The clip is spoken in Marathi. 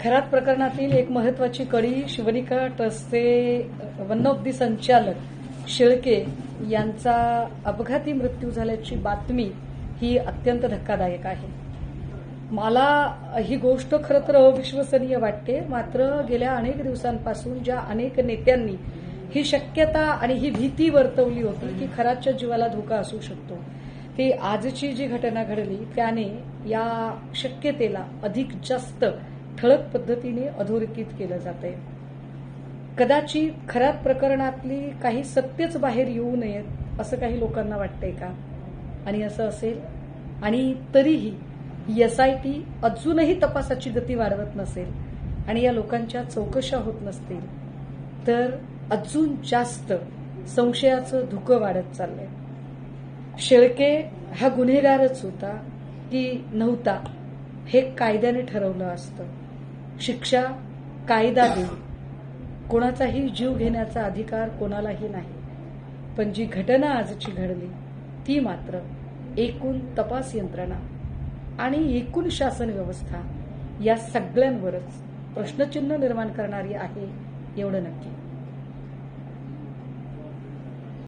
खरात प्रकरणातील एक महत्वाची कडी शिवनिका ट्रस्टचे वन ऑफ दी संचालक शेळके यांचा अपघाती मृत्यू झाल्याची बातमी ही अत्यंत धक्कादायक आहे. मला ही गोष्ट खरं तर अविश्वसनीय वाटते. मात्र गेल्या अनेक दिवसांपासून ज्या अनेक नेत्यांनी ही शक्यता आणि ही भीती वर्तवली होती की खरातच्या जीवाला धोका असू शकतो, ती आजची जी घटना घडली त्याने या शक्यतेला अधिक जास्त ठळक पद्धतीने अधोरेखित केलं जातंय. कदाचित खरात प्रकरणातली काही सत्यच बाहेर येऊ नयेत असं काही लोकांना वाटतंय का? आणि असं असेल आणि तरीही SIT अजूनही तपासाची गती वाढवत नसेल आणि या लोकांच्या चौकशा होत नसतील तर अजून जास्त संशयाचं धुकं वाढत चाललंय. शेळके हा गुन्हेगारच होता की नव्हता हे कायद्याने ठरवलं असतं. शिक्षा कायदा देईल, कोणाचाही जीव घेण्याचा अधिकार कोणालाही नाही. पण जी घटना आजची घडली ती मात्र एकूण तपास यंत्रणा आणि एकूण शासन व्यवस्था या सगळ्यांवरच प्रश्नचिन्ह निर्माण करणारी आहे एवढं नक्की.